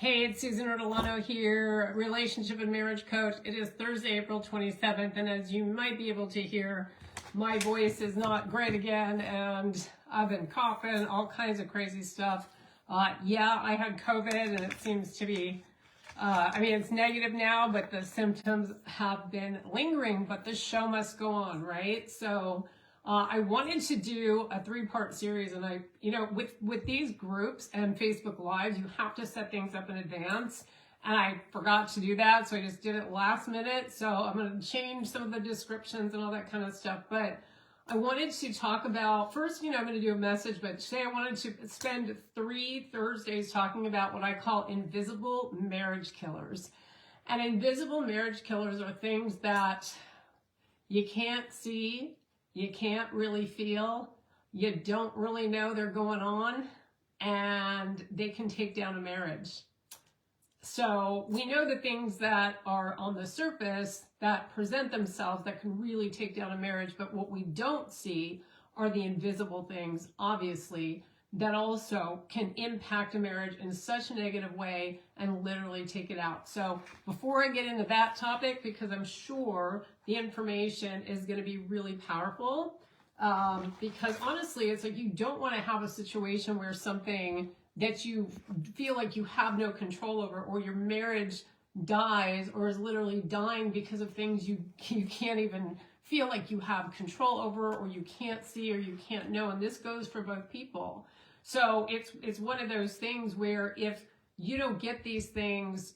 Hey, it's Susan Ortolano here, relationship and marriage coach. It is Thursday, April 27th, and as you might be able to hear, my voice is not great again, and I've been coughing, all kinds of crazy stuff. Yeah, I had COVID, and it seems to be, it's negative now, but the symptoms have been lingering, but the show must go on, right? So I wanted to do a 3-part series, and with these groups and Facebook Lives, you have to set things up in advance, and I forgot to do that, so I just did it last minute. So I'm going to change some of the descriptions and all that kind of stuff, but I wanted to talk about, first, I'm going to do a message, but today I wanted to spend 3 Thursdays talking about what I call invisible marriage killers. And invisible marriage killers are things that you can't see, you can't really feel, you don't really know they're going on, and they can take down a marriage. So we know the things that are on the surface that present themselves that can really take down a marriage, but what we don't see are the invisible things, obviously, that also can impact a marriage in such a negative way and literally take it out. So before I get into that topic, because I'm sure the information is going to be really powerful, because honestly, it's like you don't want to have a situation where something that you feel like you have no control over, or your marriage dies or is literally dying because of things you can't even feel like you have control over, or you can't see, or you can't know. And this goes for both people. So it's one of those things where if you don't get these things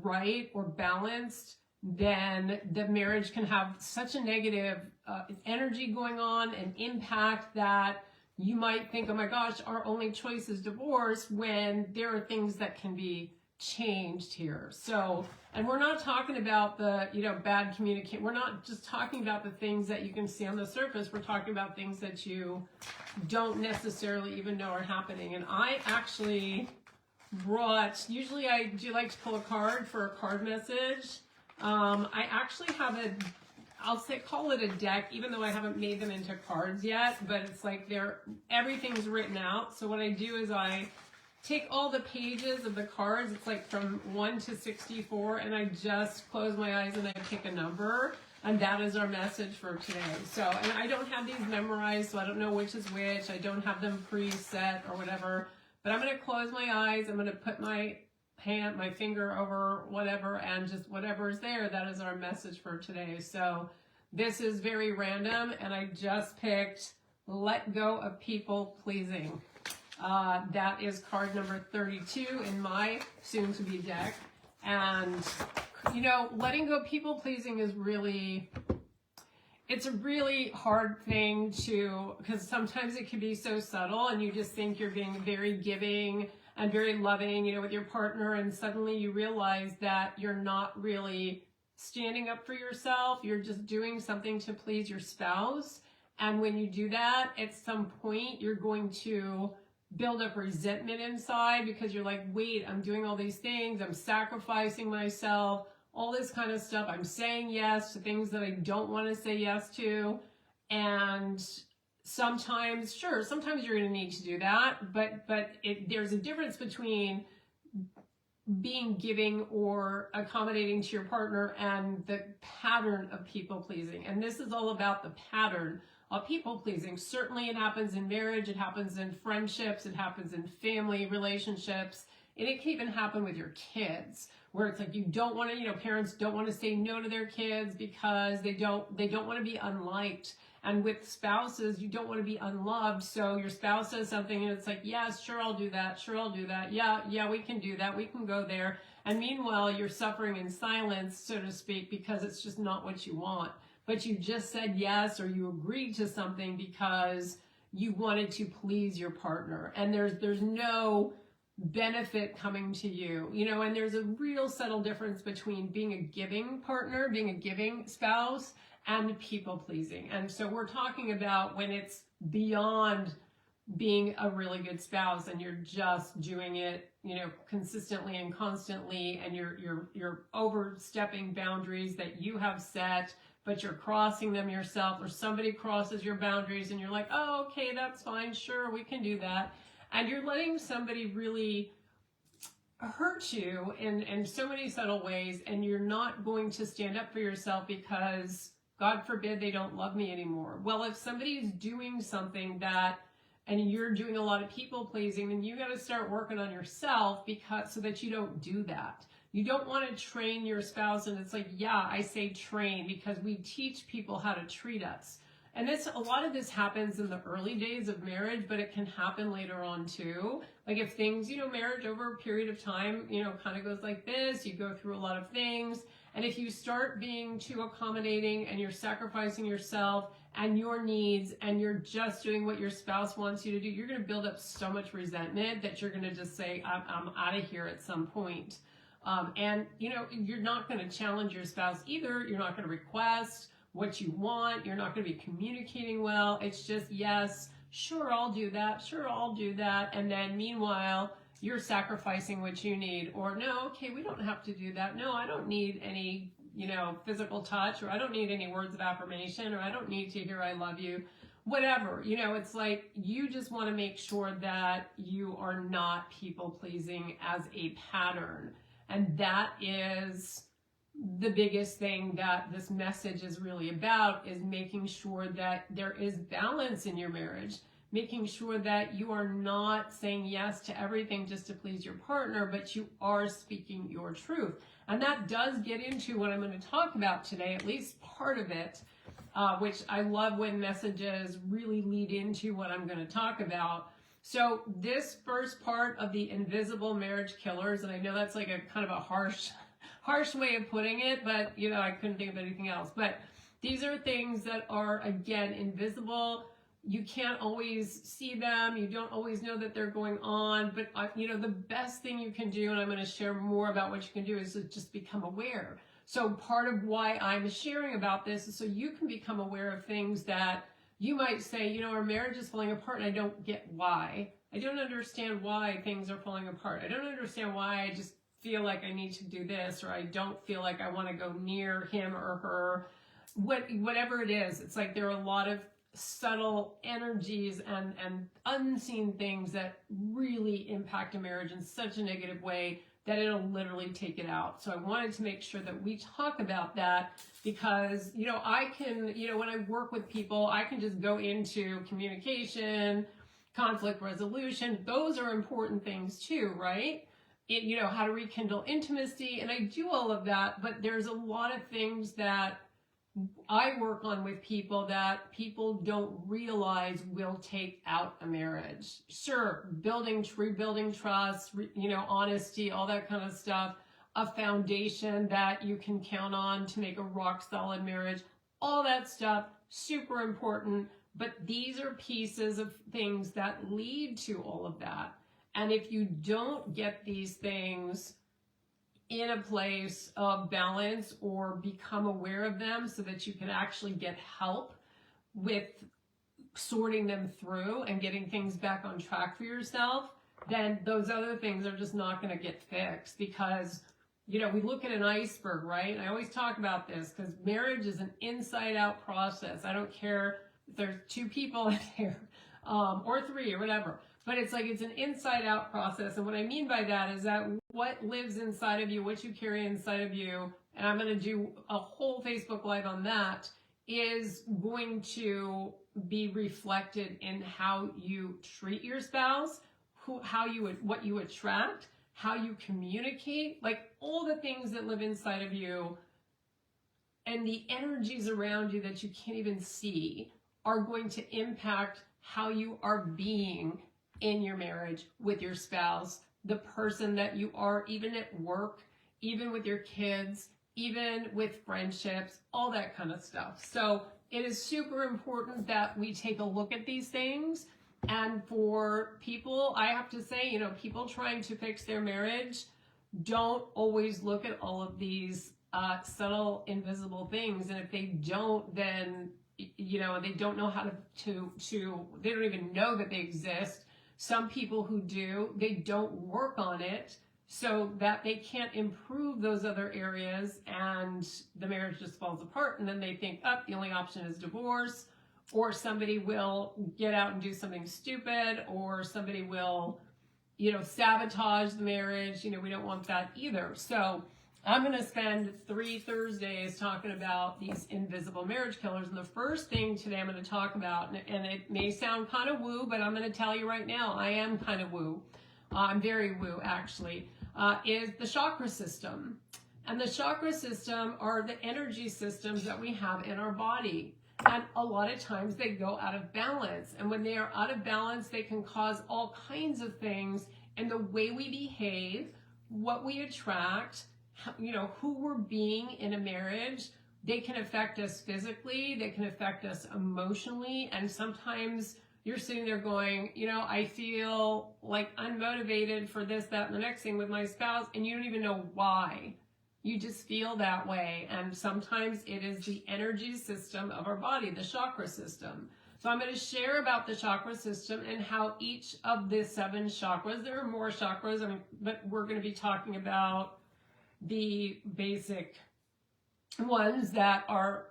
right or balanced, then the marriage can have such a negative energy going on and impact that you might think, oh my gosh, our only choice is divorce, when there are things that can be changed here. So, and we're not talking about the, bad communication. We're not just talking about the things that you can see on the surface. We're talking about things that you don't necessarily even know are happening. And I actually usually I do like to pull a card for a card message. I actually have call it a deck, even though I haven't made them into cards yet, but it's like everything's written out. So what I do is I take all the pages of the cards, it's like from 1 to 64, and I just close my eyes and I pick a number, and that is our message for today. So, and I don't have these memorized, so I don't know which is which. I don't have them preset or whatever, but I'm going to close my eyes. I'm going to put my finger over whatever, and just whatever is there, that is our message for today. So this is very random, and I just picked let go of people pleasing. That is card number 32 in my soon-to-be deck. And, letting go of people pleasing is it's a really hard thing because sometimes it can be so subtle, and you just think you're being very giving and very loving, with your partner, and suddenly you realize that you're not really standing up for yourself. You're just doing something to please your spouse. And when you do that, at some point, you're going to build up resentment inside, because you're like, wait, I'm doing all these things. I'm sacrificing myself, all this kind of stuff. I'm saying yes to things that I don't want to say yes to. And sometimes you're going to need to do that, but there's a difference between being giving or accommodating to your partner and the pattern of people pleasing. And this is all about the pattern of people pleasing. Certainly it happens in marriage, it happens in friendships, it happens in family relationships, and it can even happen with your kids, where it's like you don't want to, parents don't want to say no to their kids because they don't want to be unliked. And with spouses, you don't want to be unloved. So your spouse says something and it's like, yeah, sure, I'll do that. Sure, I'll do that. Yeah, we can do that. We can go there. And meanwhile, you're suffering in silence, so to speak, because it's just not what you want. But you just said yes, or you agreed to something because you wanted to please your partner. And there's no benefit coming to you, and there's a real subtle difference between being a giving partner, being a giving spouse, and people pleasing. And so we're talking about when it's beyond being a really good spouse and you're just doing it, consistently and constantly, and you're overstepping boundaries that you have set, but you're crossing them yourself, or somebody crosses your boundaries and you're like, oh, okay, that's fine, sure, we can do that. And you're letting somebody really hurt you in so many subtle ways, and you're not going to stand up for yourself because, God forbid, they don't love me anymore. Well, if somebody's doing something that, and you're doing a lot of people pleasing, then you got to start working on yourself, because so that you don't do that. You don't want to train your spouse, and it's like, yeah, I say train because we teach people how to treat us. And a lot of this happens in the early days of marriage, but it can happen later on too. Like if things, marriage over a period of time, kind of goes like this, you go through a lot of things. And if you start being too accommodating and you're sacrificing yourself and your needs and you're just doing what your spouse wants you to do, you're going to build up so much resentment that you're going to just say, I'm out of here at some point. And you're not going to challenge your spouse either. You're not going to request what you want. You're not going to be communicating well. It's just, yes, sure, I'll do that. Sure, I'll do that. And then meanwhile, you're sacrificing what you need. Or no, okay, we don't have to do that. No, I don't need any, physical touch, or I don't need any words of affirmation, or I don't need to hear I love you. Whatever, it's like you just want to make sure that you are not people pleasing as a pattern. And that is the biggest thing that this message is really about, is making sure that there is balance in your marriage, making sure that you are not saying yes to everything just to please your partner, but you are speaking your truth. And that does get into what I'm going to talk about today, at least part of it, which I love when messages really lead into what I'm going to talk about. So this first part of the invisible marriage killers, and I know that's like a kind of a harsh way of putting it, but I couldn't think of anything else. But these are things that are, again, invisible. You can't always see them. You don't always know that they're going on. But the best thing you can do, and I'm going to share more about what you can do, is to just become aware. So part of why I'm sharing about this is so you can become aware of things that you might say, our marriage is falling apart and I don't get why. I don't understand why things are falling apart. I don't understand why I just feel like I need to do this, or I don't feel like I want to go near him or her. Whatever it is, it's like there are a lot of subtle energies and unseen things that really impact a marriage in such a negative way that it'll literally take it out. So I wanted to make sure that we talk about that, because, I can, when I work with people, I can just go into communication, conflict resolution. Those are important things too, right? How to rekindle intimacy. And I do all of that, but there's a lot of things that I work on with people that people don't realize will take out a marriage. Sure, rebuilding trust, honesty, all that kind of stuff, a foundation that you can count on to make a rock solid marriage, all that stuff, super important. But these are pieces of things that lead to all of that. And if you don't get these things in a place of balance or become aware of them so that you can actually get help with sorting them through and getting things back on track for yourself, then those other things are just not going to get fixed. Because, we look at an iceberg, right? And I always talk about this because marriage is an inside out process. I don't care if there's two people in here, or three or whatever. But it's an inside out process. And what I mean by that is that what lives inside of you, what you carry inside of you, and I'm going to do a whole Facebook Live on that, is going to be reflected in how you treat your spouse, what you attract, how you communicate, like all the things that live inside of you and the energies around you that you can't even see are going to impact how you are being in your marriage with your spouse, the person that you are, even at work, even with your kids, even with friendships, all that kind of stuff. So it is super important that we take a look at these things. And for people, I have to say, people trying to fix their marriage don't always look at all of these subtle, invisible things. And if they don't, then, they don't know how to they don't even know that they exist. Some people who do, they don't work on it so that they can't improve those other areas, and the marriage just falls apart. And then they think, the only option is divorce, or somebody will get out and do something stupid, or somebody will, sabotage the marriage. We don't want that either. So I'm going to spend 3 Thursdays talking about these invisible marriage killers. And the first thing today I'm going to talk about, and it may sound kind of woo, but I'm going to tell you right now, I am kind of woo. I'm very woo, actually, is the chakra system. And the chakra system are the energy systems that we have in our body. And a lot of times they go out of balance. And when they are out of balance, they can cause all kinds of things in the way we behave, what we attract, who we're being in a marriage. They can affect us physically, they can affect us emotionally, and sometimes you're sitting there going, I feel like unmotivated for this, that, and the next thing with my spouse, and you don't even know why. You just feel that way, and sometimes it is the energy system of our body, the chakra system. So I'm going to share about the chakra system and how each of the 7 chakras, there are more chakras, but we're going to be talking about the basic ones that are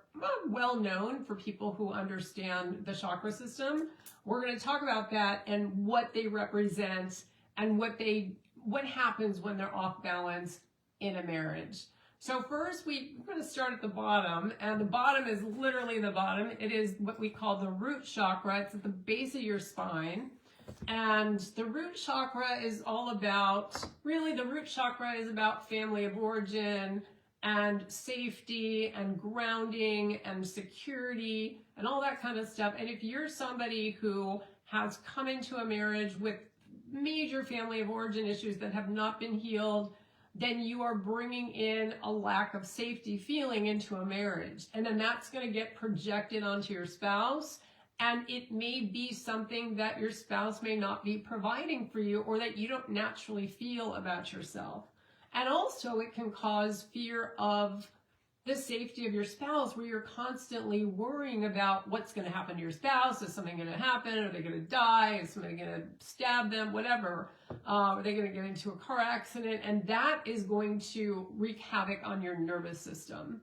well known for people who understand the chakra system. We're going to talk about that and what they represent and what happens when they're off balance in a marriage. So first we're going to start at the bottom, and the bottom is literally the bottom. It is what we call the root chakra. It's at the base of your spine. And the root chakra is all about, really the root chakra is about family of origin and safety and grounding and security and all that kind of stuff. And if you're somebody who has come into a marriage with major family of origin issues that have not been healed, then you are bringing in a lack of safety feeling into a marriage. And then that's going to get projected onto your spouse. And it may be something that your spouse may not be providing for you, or that you don't naturally feel about yourself. And also it can cause fear of the safety of your spouse, where you're constantly worrying about what's going to happen to your spouse. Is something going to happen? Are they going to die? Is somebody going to stab them? Whatever. Are they going to get into a car accident? And that is going to wreak havoc on your nervous system.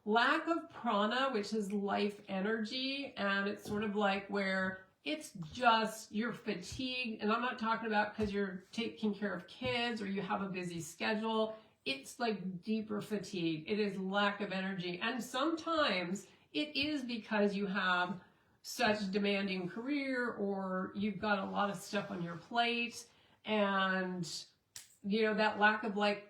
Lack of prana, which is life energy, and it's sort of like where it's just you're fatigued, and I'm not talking about because you're taking care of kids or you have a busy schedule. It's like deeper fatigue. It is lack of energy, and sometimes it is because you have such demanding career, or you've got a lot of stuff on your plate, and that lack of life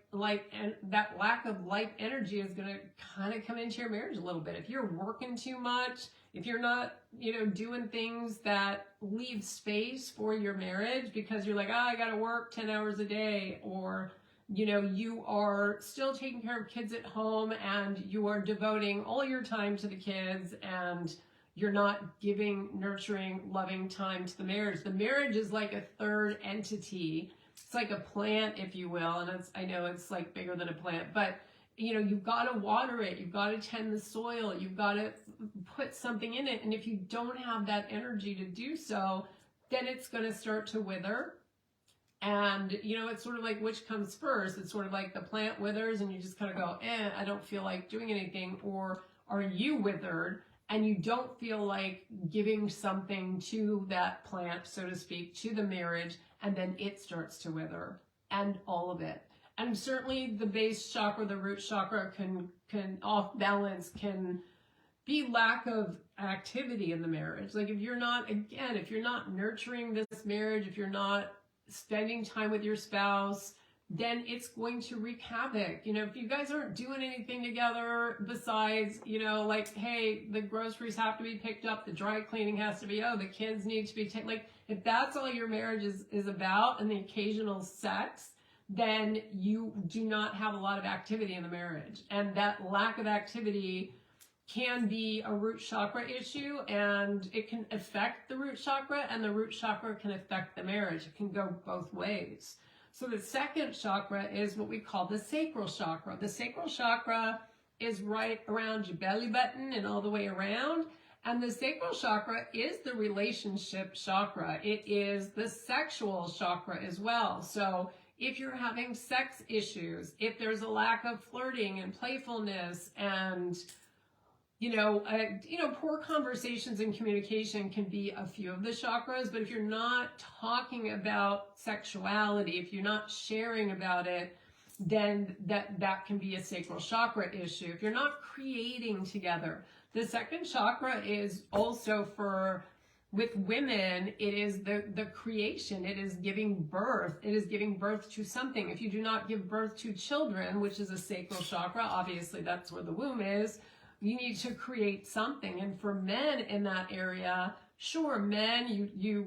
energy is going to kind of come into your marriage a little bit. If you're working too much, if you're not, doing things that leave space for your marriage because you're like, I got to work 10 hours a day, or, you are still taking care of kids at home and you are devoting all your time to the kids, and you're not giving nurturing, loving time to the marriage. The marriage is like a third entity. It's like a plant, if you will, and I know it's like bigger than a plant, but you've got to water it, you've got to tend the soil, you've got to put something in it, and if you don't have that energy to do so, then it's going to start to wither. And it's sort of like, which comes first? It's sort of like the plant withers and you just kind of go, I don't feel like doing anything. Or are you withered and you don't feel like giving something to that plant, so to speak, to the marriage, and then it starts to wither, and all of it. And certainly the base chakra, the root chakra, can off balance, can be lack of activity in the marriage. Like if you're not nurturing this marriage, if you're not spending time with your spouse, then it's going to wreak havoc. If you guys aren't doing anything together besides, like, hey, the groceries have to be picked up, the dry cleaning has to be, the kids need to be taken. Like, if that's all your marriage is about, and the occasional sex, then you do not have a lot of activity in the marriage. And that lack of activity can be a root chakra issue, and it can affect the root chakra, and the root chakra can affect the marriage. It can go both ways. So the second chakra is what we call the sacral chakra. The sacral chakra is right around your belly button and all the way around. And the sacral chakra is the relationship chakra. It is the sexual chakra as well. So if you're having sex issues, if there's a lack of flirting and playfulness and Poor conversations and communication can be a few of the chakras, but if you're not talking about sexuality, if you're not sharing about it, then that can be a sacral chakra issue. If you're not creating together, the second chakra is also with women, it is the creation. It is giving birth. It is giving birth to something. If you do not give birth to children, which is a sacral chakra, obviously that's where the womb is, you need to create something. And for men in that area, sure, men, you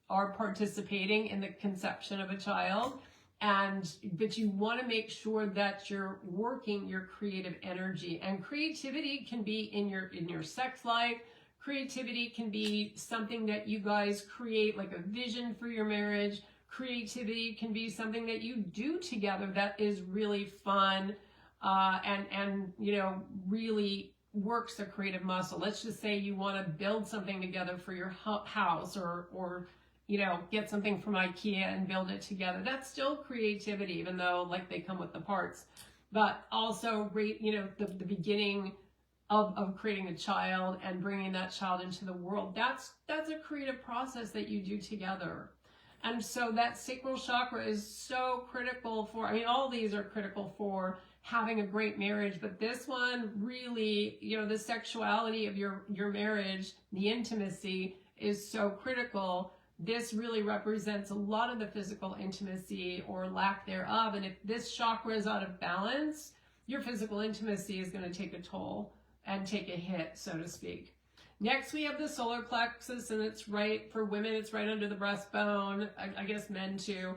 are participating in the conception of a child, but you want to make sure that you're working your creative energy. And creativity can be in your sex life. Creativity can be something that you guys create, like a vision for your marriage. Creativity can be something that you do together that is really fun, and really works the creative muscle. Let's just say you want to build something together for your house, or get something from IKEA and build it together. That's still creativity, even though like they come with the parts. But also, the beginning of creating a child and bringing that child into the world, that's a creative process that you do together. And so that sacral chakra is so critical for, all these are critical for having a great marriage, but this one really, the sexuality of your marriage, the intimacy is so critical. This really represents a lot of the physical intimacy or lack thereof. And if this chakra is out of balance, your physical intimacy is going to take a toll and take a hit, so to speak. Next, we have the solar plexus, and it's right, for women, it's right under the breastbone, I guess men too,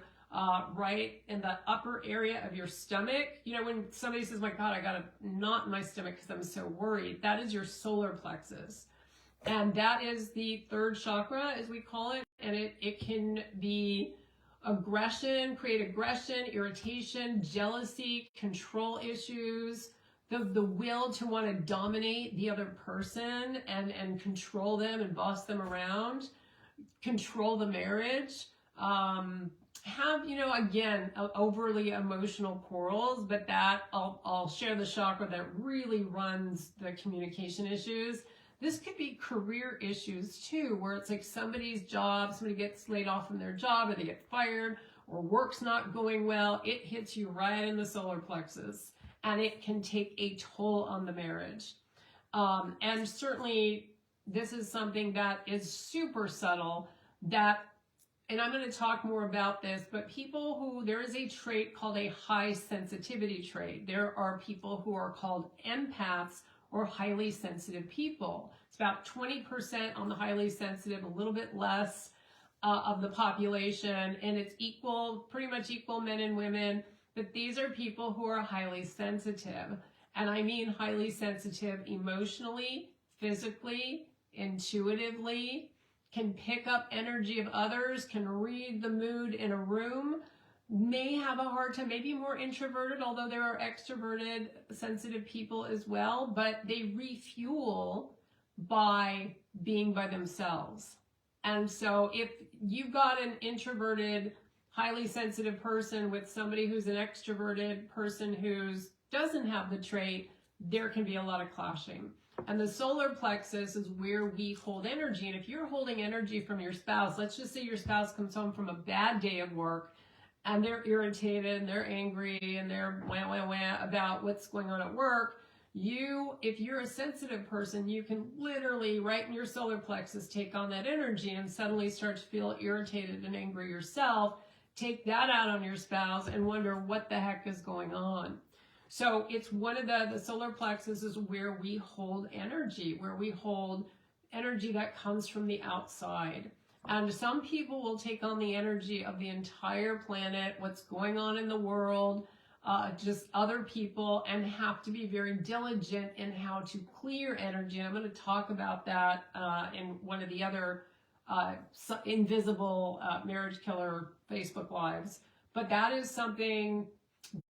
right in the upper area of your stomach. When somebody says, my God, I got a knot in my stomach because I'm so worried, that is your solar plexus. And that is the third chakra, as we call it, and it can be create aggression, irritation, jealousy, control issues, the will to want to dominate the other person and control them and boss them around, control the marriage, have, again, overly emotional quarrels, but that I'll share the chakra that really runs the communication issues. This could be career issues too, where it's like somebody gets laid off from their job, or they get fired, or work's not going well. It hits you right in the solar plexus, and it can take a toll on the marriage. And certainly this is something that is super subtle, and I'm going to talk more about this, but there is a trait called a high sensitivity trait. There are people who are called empaths, or highly sensitive people. It's about 20% on the highly sensitive, a little bit less of the population, and it's pretty much equal men and women, but these are people who are highly sensitive. And I mean highly sensitive emotionally, physically, intuitively, can pick up energy of others, can read the mood in a room, may have a hard time, maybe more introverted, although there are extroverted, sensitive people as well, but they refuel by being by themselves. And so if you've got an introverted, highly sensitive person with somebody who's an extroverted person who doesn't have the trait, there can be a lot of clashing. And the solar plexus is where we hold energy. And if you're holding energy from your spouse, let's just say your spouse comes home from a bad day of work, and they're irritated and they're angry and they're wah about what's going on at work. If you're a sensitive person, you can literally, right in your solar plexus, take on that energy and suddenly start to feel irritated and angry yourself, take that out on your spouse and wonder what the heck is going on. So it's one of the solar plexus is where we hold energy, that comes from the outside. And some people will take on the energy of the entire planet, what's going on in the world, just other people, and have to be very diligent in how to clear energy. And I'm going to talk about that in one of the other invisible marriage killer Facebook lives. But that is something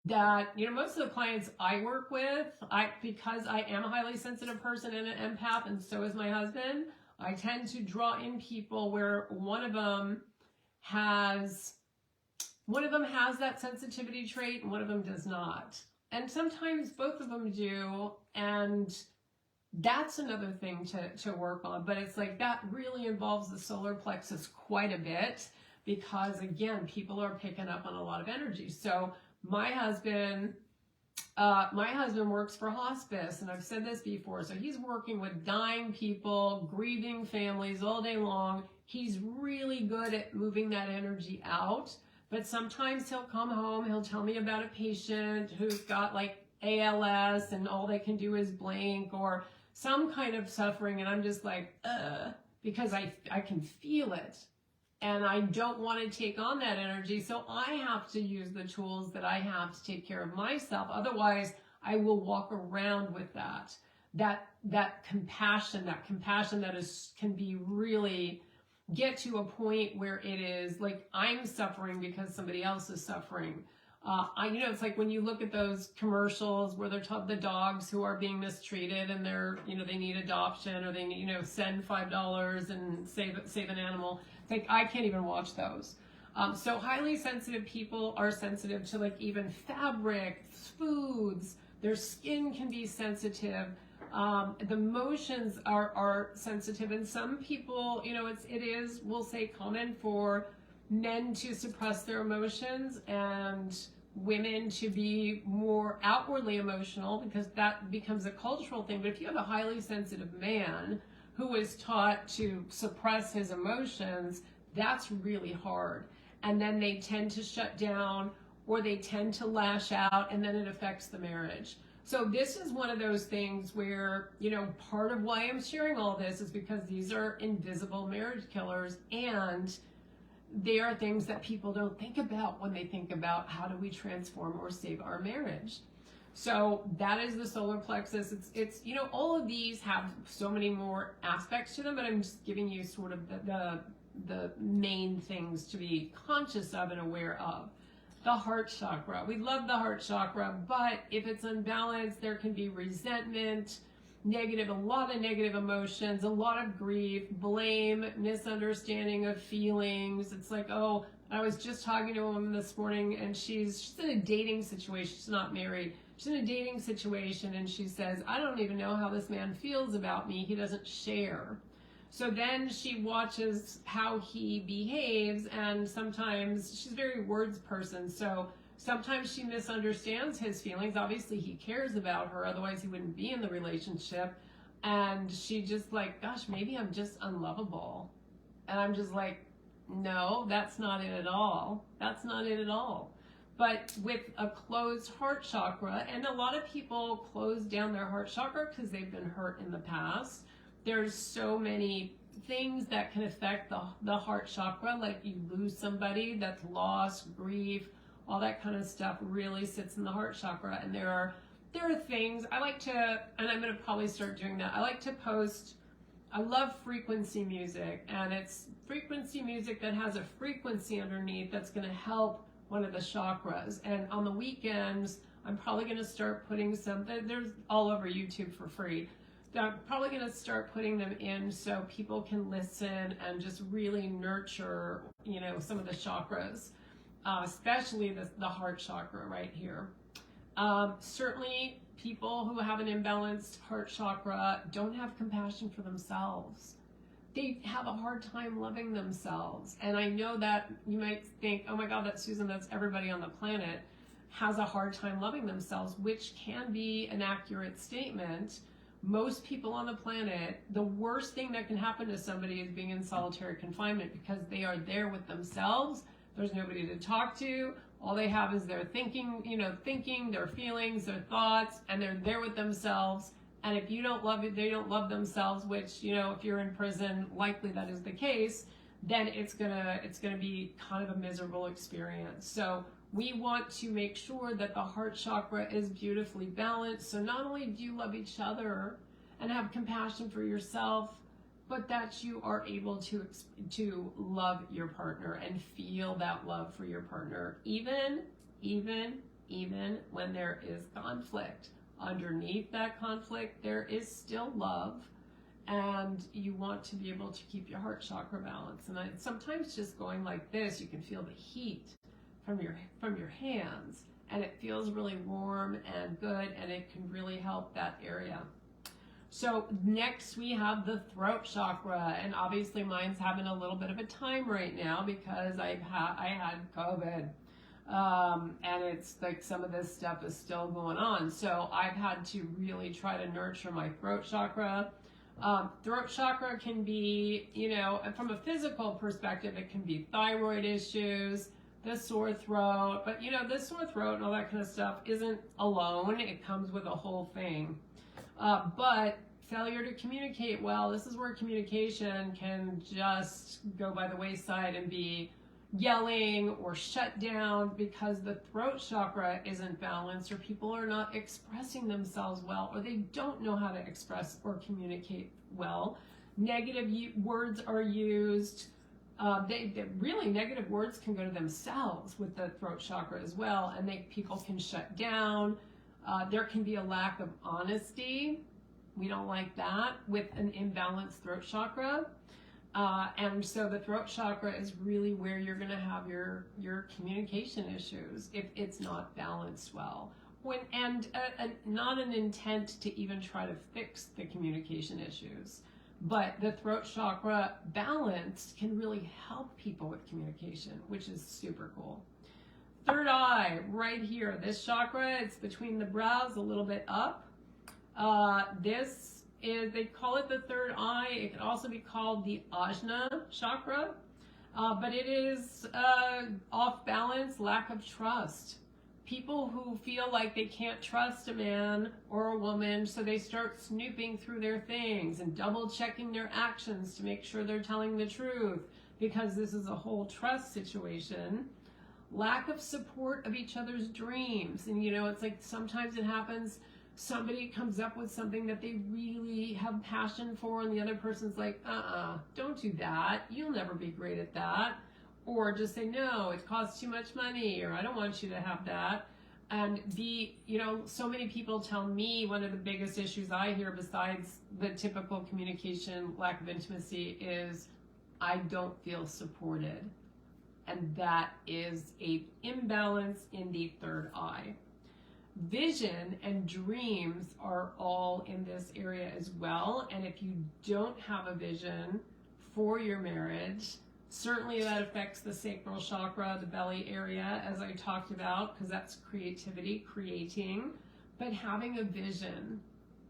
that, most of the clients I work with, because I am a highly sensitive person and an empath, and so is my husband, I tend to draw in people where one of them has that sensitivity trait and one of them does not. And sometimes both of them do. And that's another thing to work on. But it's like that really involves the solar plexus quite a bit, because again, people are picking up on a lot of energy. So my husband works for hospice, and I've said this before. So he's working with dying people, grieving families all day long. He's really good at moving that energy out. But sometimes he'll come home, he'll tell me about a patient who's got like ALS and all they can do is blink, or some kind of suffering, and I'm just like, because I can feel it. And I don't want to take on that energy, so I have to use the tools that I have to take care of myself. Otherwise, I will walk around with that compassion that can be really get to a point where it is like I'm suffering because somebody else is suffering. It's like when you look at those commercials where they're the dogs who are being mistreated and they need adoption, or they need, send $5 and save an animal. It's like, I can't even watch those. So highly sensitive people are sensitive to like even fabric, foods, their skin can be sensitive. The emotions are sensitive, and some people, it is, we'll say, common for men to suppress their emotions and women to be more outwardly emotional, because that becomes a cultural thing. But if you have a highly sensitive man who is taught to suppress his emotions, that's really hard. And then they tend to shut down, or they tend to lash out, and then it affects the marriage. So this is one of those things where, part of why I'm sharing all this is because these are invisible marriage killers, and they are things that people don't think about when they think about how do we transform or save our marriage. So that is the solar plexus. It's all of these have so many more aspects to them, but I'm just giving you sort of the main things to be conscious of and aware of. The heart chakra. We love the heart chakra, but if it's unbalanced, there can be resentment, a lot of negative emotions, a lot of grief, blame, misunderstanding of feelings. It's like, oh, I was just talking to a woman this morning, and she's in a dating situation. She's not married. She's in a dating situation, and she says, I don't even know how this man feels about me. He doesn't share. So then she watches how he behaves, and sometimes she's a very words person. So sometimes she misunderstands his feelings. Obviously, he cares about her. Otherwise, he wouldn't be in the relationship. And she just like, gosh, maybe I'm just unlovable. And I'm just like, no, that's not it at all. That's not it at all. But with a closed heart chakra, and a lot of people close down their heart chakra because they've been hurt in the past. There's so many things that can affect the heart chakra, like you lose somebody, that's loss, grief, all that kind of stuff really sits in the heart chakra. And there are things I like to, and I'm going to probably start doing that. I like to post, I love frequency music, and it's frequency music that has a frequency underneath that's going to help one of the chakras. And on the weekends, I'm probably going to start putting there's all over YouTube for free. I'm probably going to start putting them in so people can listen and just really nurture, some of the chakras, especially the heart chakra right here. Certainly, people who have an imbalanced heart chakra don't have compassion for themselves. They have a hard time loving themselves. And I know that you might think, oh my God, that's Susan, that's everybody on the planet has a hard time loving themselves, which can be an accurate statement. Most people on the planet, the worst thing that can happen to somebody is being in solitary confinement, because they are there with themselves. There's nobody to talk to. All they have is their thinking, their feelings, their thoughts, and they're there with themselves. And if you don't love it, they don't love themselves, which, if you're in prison, likely that is the case, then it's gonna be kind of a miserable experience. So we want to make sure that the heart chakra is beautifully balanced. So not only do you love each other and have compassion for yourself, but that you are able to love your partner and feel that love for your partner, even when there is conflict. Underneath that conflict, there is still love, and you want to be able to keep your heart chakra balanced. And sometimes just going like this, you can feel the heat from your hands, and it feels really warm and good, and it can really help that area. So next we have the throat chakra, and obviously mine's having a little bit of a time right now because I had COVID, and it's like some of this stuff is still going on. So I've had to really try to nurture my throat chakra. Throat chakra can be, you know, from a physical perspective, it can be thyroid issues, the sore throat, but you know, the sore throat and all that kind of stuff isn't alone. It comes with a whole thing. But failure to communicate well, this is where communication can just go by the wayside and be yelling or shut down because the throat chakra isn't balanced, or people are not expressing themselves well, or they don't know how to express or communicate well. Negative words are used. Really negative words can go to themselves with the throat chakra as well, and people can shut down. There can be a lack of honesty. We don't like that with an imbalanced throat chakra. And so the throat chakra is really where you're going to have your communication issues if it's not balanced well. Not an intent to even try to fix the communication issues, but the throat chakra balance can really help people with communication, which is super cool. Third eye, right here, this chakra, it's between the brows, a little bit up. This is, they call it the third eye. It can also be called the Ajna chakra, but it is off balance, lack of trust. People who feel like they can't trust a man or a woman, so they start snooping through their things and double checking their actions to make sure they're telling the truth, because this is a whole trust situation. Lack of support of each other's dreams. And you know, it's like sometimes it happens, somebody comes up with something that they really have passion for, and the other person's like, don't do that. You'll never be great at that. Or just say, no, it costs too much money, or I don't want you to have that. And you know, so many people tell me one of the biggest issues I hear besides the typical communication, lack of intimacy, is I don't feel supported. And that is an imbalance in the third eye. Vision and dreams are all in this area as well. And if you don't have a vision for your marriage, certainly that affects the sacral chakra, the belly area, as I talked about, because that's creativity, creating. But having a vision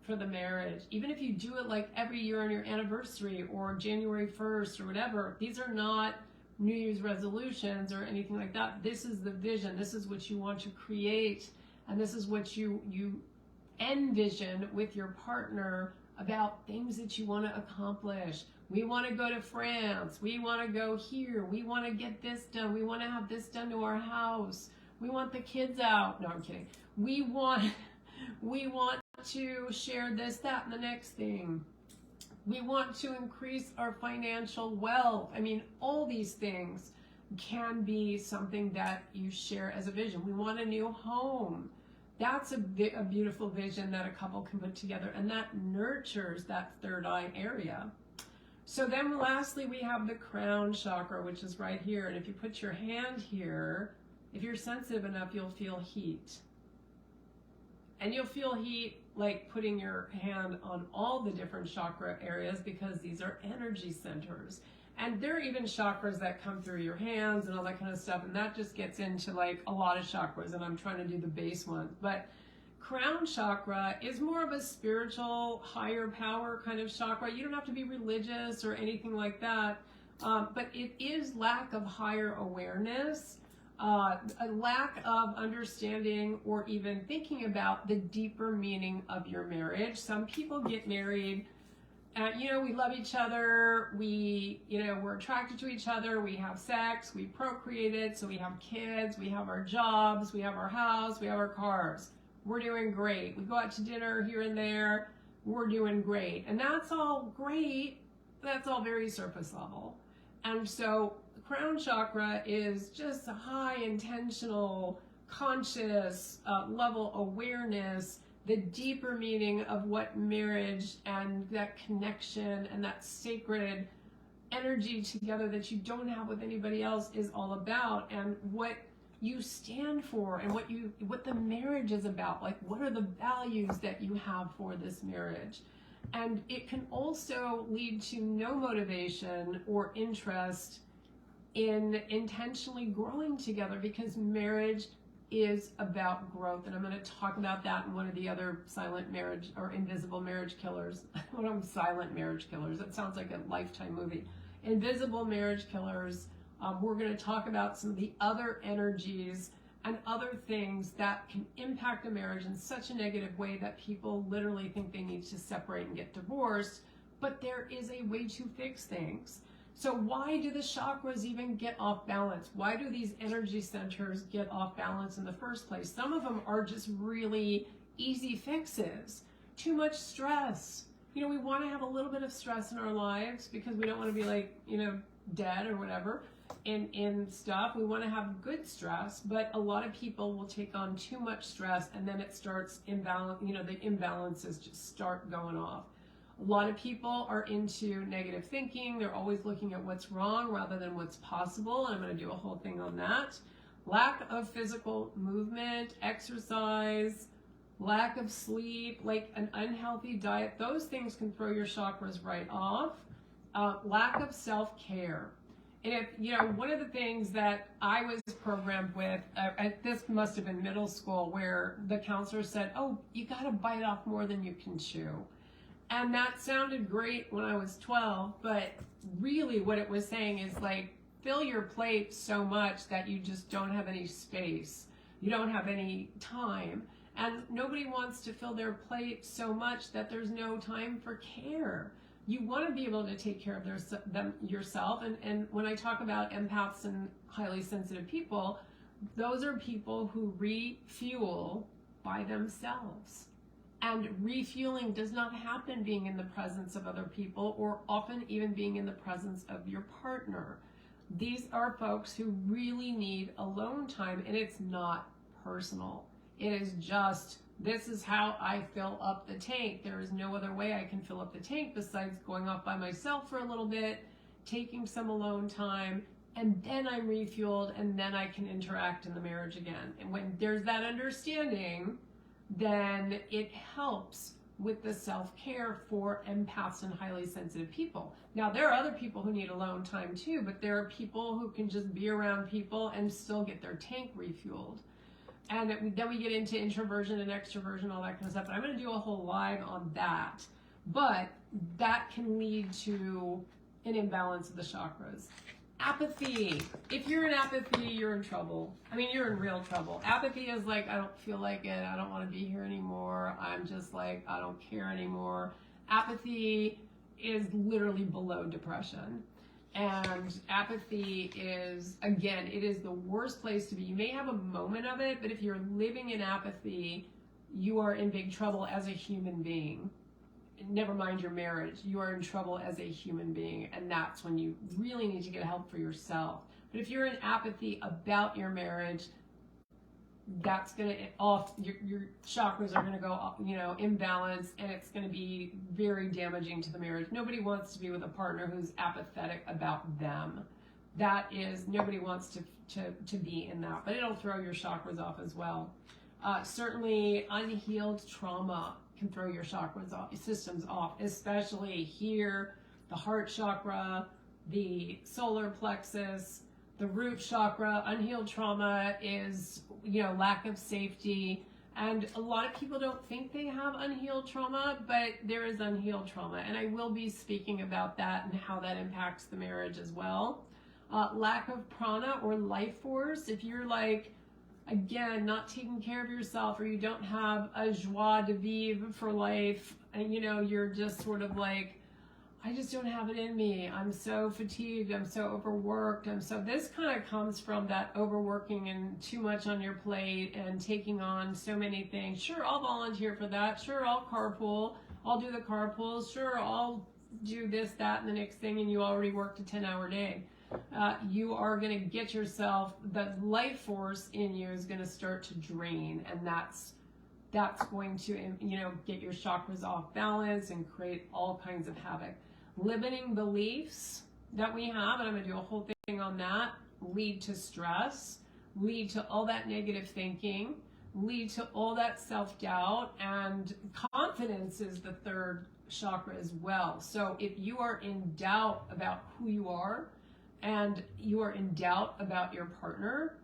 for the marriage, even if you do it like every year on your anniversary or January 1st or whatever, these are not New Year's resolutions or anything like that. This is the vision. This is what you want to create, and this is what you envision with your partner about things that you want to accomplish. We want to go to France. We want to go here. We want to get this done. We want to have this done to our house. We want the kids out. No, I'm kidding. We want to share this, that, and the next thing. We want to increase our financial wealth. I mean, all these things can be something that you share as a vision. We want a new home. That's a beautiful vision that a couple can put together, and that nurtures that third eye area. So then lastly, we have the crown chakra, which is right here. And if you put your hand here, if you're sensitive enough, you'll feel heat. And you'll feel heat like putting your hand on all the different chakra areas, because these are energy centers. And there are even chakras that come through your hands and all that kind of stuff. And that just gets into like a lot of chakras, and I'm trying to do the base ones. But crown chakra is more of a spiritual, higher power kind of chakra. You don't have to be religious or anything like that. But it is lack of higher awareness, a lack of understanding or even thinking about the deeper meaning of your marriage. Some people get married, you know, we love each other, we're attracted to each other, we have sex, we procreated, so we have kids, we have our jobs, we have our house, we have our cars. We're doing great. We go out to dinner here and there, we're doing great. And that's all great, that's all very surface level. And so the crown chakra is just a high intentional, conscious level awareness, the deeper meaning of what marriage and that connection and that sacred energy together that you don't have with anybody else is all about, and what you stand for, and what the marriage is about. Like, what are the values that you have for this marriage? And it can also lead to no motivation or interest in intentionally growing together, because marriage is about growth. And I'm going to talk about that in one of the other silent marriage or invisible marriage killers. One of them, silent marriage killers. That sounds like a Lifetime movie. Invisible marriage killers. We're going to talk about some of the other energies and other things that can impact a marriage in such a negative way that people literally think they need to separate and get divorced. But there is a way to fix things. So why do the chakras even get off balance? Why do these energy centers get off balance in the first place? Some of them are just really easy fixes. Too much stress. You know, we want to have a little bit of stress in our lives because we don't want to be like, you know, dead or whatever in stuff. We want to have good stress, but a lot of people will take on too much stress and then it starts imbalance, you know, the imbalances just start going off. A lot of people are into negative thinking. They're always looking at what's wrong rather than what's possible. And I'm going to do a whole thing on that. Lack of physical movement, exercise, lack of sleep, like an unhealthy diet, those things can throw your chakras right off. Lack of self-care. And if, you know, one of the things that I was programmed with, this must have been middle school, where the counselor said, oh, you got to bite off more than you can chew. And that sounded great when I was 12, but really what it was saying is like, fill your plate so much that you just don't have any space. You don't have any time. And nobody wants to fill their plate so much that there's no time for care. You want to be able to take care of them yourself. And when I talk about empaths and highly sensitive people, those are people who refuel by themselves. And refueling does not happen being in the presence of other people, or often even being in the presence of your partner. These are folks who really need alone time, and it's not personal. It is just, this is how I fill up the tank. There is no other way I can fill up the tank besides going off by myself for a little bit, taking some alone time, and then I'm refueled, and then I can interact in the marriage again. And when there's that understanding, then it helps with the self-care for empaths and highly sensitive people. Now, there are other people who need alone time too, but there are people who can just be around people and still get their tank refueled. And then we get into introversion and extroversion, all that kind of stuff. But I'm going to do a whole live on that. But that can lead to an imbalance of the chakras. Apathy. If you're in apathy, you're in trouble. I mean, you're in real trouble. Apathy is like, I don't feel like it. I don't want to be here anymore. I'm just like, I don't care anymore. Apathy is literally below depression. And apathy is, again, it is the worst place to be. You may have a moment of it, but if you're living in apathy, you are in big trouble as a human being. Never mind your marriage, you are in trouble as a human being, and that's when you really need to get help for yourself. But if you're in apathy about your marriage, that's going to your chakras are going to go, you know, imbalance, and it's going to be very damaging to the marriage. Nobody wants to be with a partner who's apathetic about them. That is, nobody wants to be in that, but it'll throw your chakras off as well. Certainly unhealed trauma can throw your chakras off, systems off, especially here, the heart chakra, the solar plexus, the root chakra. Unhealed trauma is, you know, lack of safety. And a lot of people don't think they have unhealed trauma, but there is unhealed trauma. And I will be speaking about that and how that impacts the marriage as well. Lack of prana or life force. If you're like, again, not taking care of yourself, or you don't have a joie de vivre for life, and you know, you're just sort of like, I just don't have it in me. I'm so fatigued. I'm so overworked. This kind of comes from that overworking and too much on your plate and taking on so many things. Sure, I'll volunteer for that. Sure, I'll carpool. I'll do the carpools. Sure, I'll do this, that, and the next thing, and you already worked a 10-hour day. You are going to get yourself, the life force in you is going to start to drain, and that's going to, you know, get your chakras off balance and create all kinds of havoc. Limiting beliefs that we have, and I'm going to do a whole thing on that, lead to stress, lead to all that negative thinking, lead to all that self-doubt, and confidence is the third chakra as well. So if you are in doubt about who you are and you are in doubt about your partner,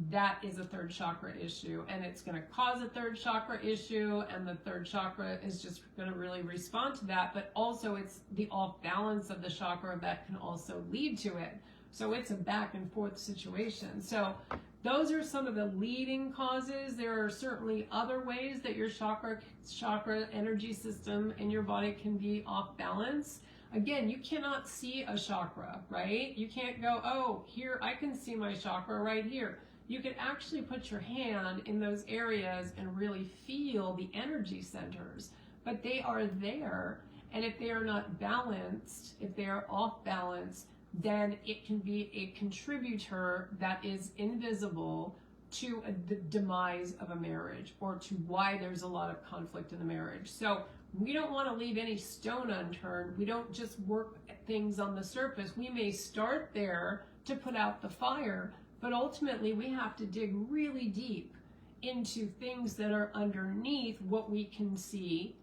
that is a third chakra issue, and it's going to cause a third chakra issue, and the third chakra is just going to really respond to that. But also it's the off balance of the chakra that can also lead to it. So it's a back and forth situation. So those are some of the leading causes. There are certainly other ways that your chakra energy system in your body can be off balance. Again, you cannot see a chakra, right? You can't go, oh, here, I can see my chakra right here. You can actually put your hand in those areas and really feel the energy centers, but they are there. And if they are not balanced, if they are off balance, then it can be a contributor that is invisible to the demise of a marriage, or to why there's a lot of conflict in the marriage. So we don't want to leave any stone unturned. We don't just work at things on the surface. We may start there to put out the fire, but ultimately we have to dig really deep into things that are underneath what we can see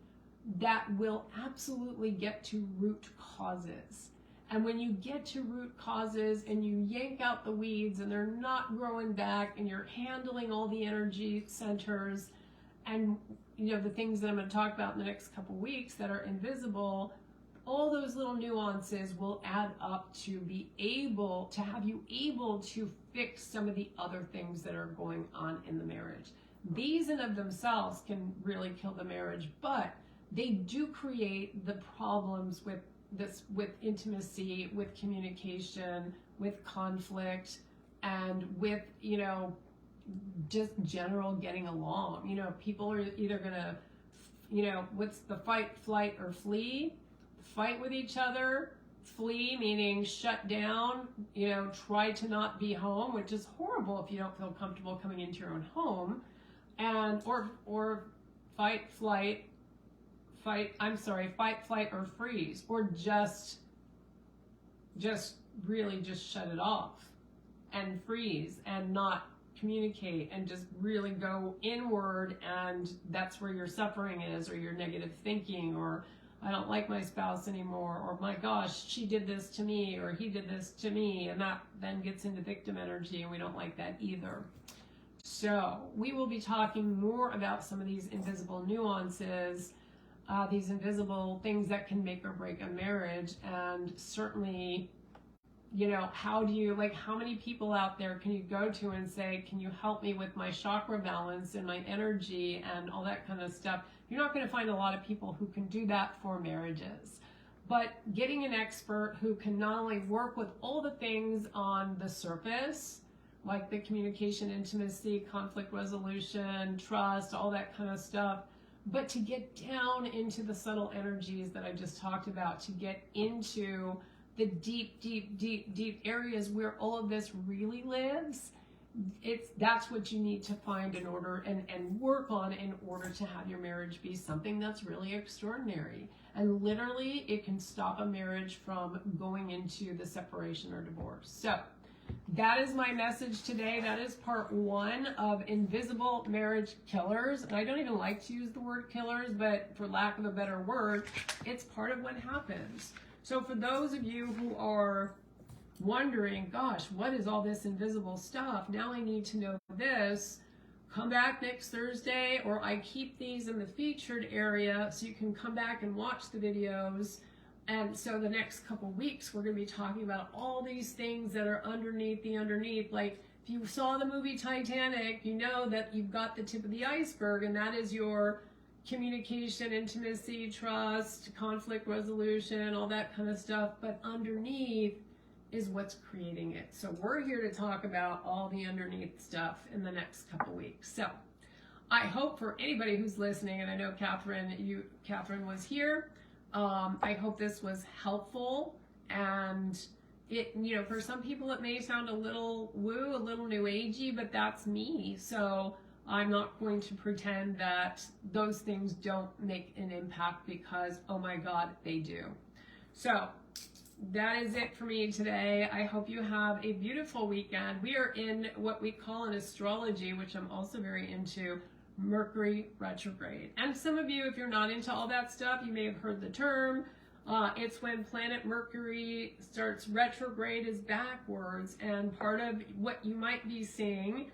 that will absolutely get to root causes. And when you get to root causes and you yank out the weeds and they're not growing back, and you're handling all the energy centers and the things that I'm going to talk about in the next couple weeks that are invisible, all those little nuances will add up to be able to have you able to fix some of the other things that are going on in the marriage. These in of themselves can really kill the marriage, but they do create the problems with intimacy, with communication, with conflict, and with, just general getting along. People are either gonna, what's the fight, flight, or flee? Fight with each other. Flee meaning shut down, try to not be home, which is horrible if you don't feel comfortable coming into your own home. And or fight, flight, or freeze, or just really just shut it off and freeze and not communicate and just really go inward, and that's where your suffering is, or your negative thinking, or I don't like my spouse anymore, or my gosh, she did this to me, or he did this to me, and that then gets into victim energy, and we don't like that either. So we will be talking more about some of these invisible nuances, these invisible things that can make or break a marriage. And certainly, how many people out there can you go to and say, can you help me with my chakra balance and my energy and all that kind of stuff? You're not going to find a lot of people who can do that for marriages. But getting an expert who can not only work with all the things on the surface, like the communication, intimacy, conflict resolution, trust, all that kind of stuff, but to get down into the subtle energies that I just talked about, to get into the deep areas where all of this really lives, that's what you need to find in order and work on in order to have your marriage be something that's really extraordinary. And literally, it can stop a marriage from going into the separation or divorce. So that is my message today. That is part 1 of invisible marriage killers. And I don't even like to use the word killers, but for lack of a better word, it's part of what happens. So for those of you who are wondering, gosh, what is all this invisible stuff? Now I need to know this. Come back next Thursday, or I keep these in the featured area so you can come back and watch the videos. And so the next couple weeks, we're going to be talking about all these things that are underneath the underneath. Like if you saw the movie Titanic, you know that you've got the tip of the iceberg, and that is your communication, intimacy, trust, conflict resolution, all that kind of stuff. But underneath is what's creating it. So we're here to talk about all the underneath stuff in the next couple weeks. So I hope for anybody who's listening, and I know Catherine was here, I hope this was helpful. And it, for some people it may sound a little woo, a little new agey, but that's me. So I'm not going to pretend that those things don't make an impact, because, oh my God, they do. So that is it for me today. I hope you have a beautiful weekend. We are in what we call in astrology, which I'm also very into, Mercury retrograde. And some of you, if you're not into all that stuff, you may have heard the term. It's when planet Mercury starts retrograde, is backwards, and part of what you might be seeing,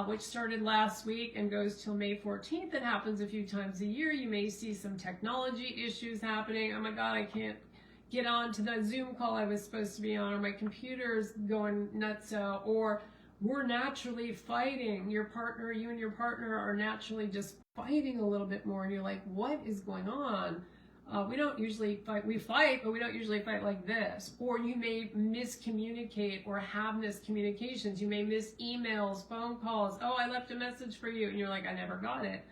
which started last week and goes till May 14th, it happens a few times a year. You may see some technology issues happening. Oh my God, I can't get on to the Zoom call I was supposed to be on, or my computer's going nuts, or we're naturally fighting. You and your partner are naturally just fighting a little bit more, and you're like, what is going on? We don't usually fight. We fight, but we don't usually fight like this. Or you may miscommunicate or have miscommunications. You may miss emails, phone calls. Oh, I left a message for you, and you're like, I never got it.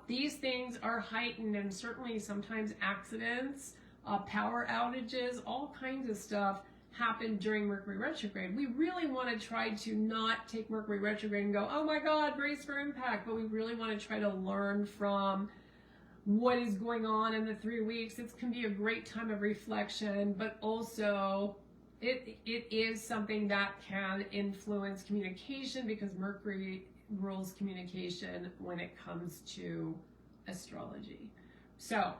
These things are heightened, and certainly sometimes accidents, power outages, all kinds of stuff happen during Mercury retrograde. We really want to try to not take Mercury retrograde and go, oh my God, brace for impact, but we really want to try to learn from what is going on in the 3 weeks. It can be a great time of reflection, but also it is something that can influence communication, because Mercury rules communication when it comes to astrology. So,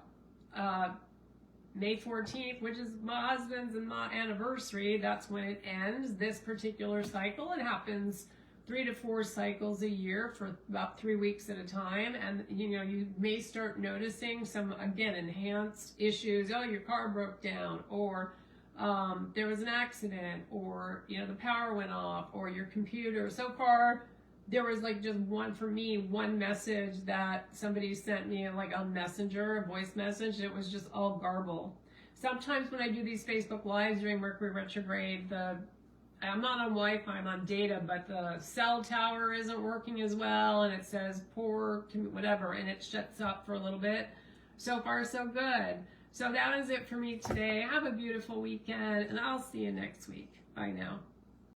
May 14th, which is my husband's and my anniversary, that's when it ends, this particular cycle. It happens 3 to 4 cycles a year for about 3 weeks at a time. And, you may start noticing some, again, enhanced issues. Oh, your car broke down, or there was an accident, or, the power went off, or your computer. So far, there was just one message that somebody sent me, on Messenger, a voice message. It was just all garble. Sometimes when I do these Facebook Lives during Mercury retrograde, I'm not on Wi-Fi, I'm on data, but the cell tower isn't working as well, and it says poor, whatever, and it shuts up for a little bit. So far, so good. So that is it for me today. Have a beautiful weekend, and I'll see you next week. Bye now.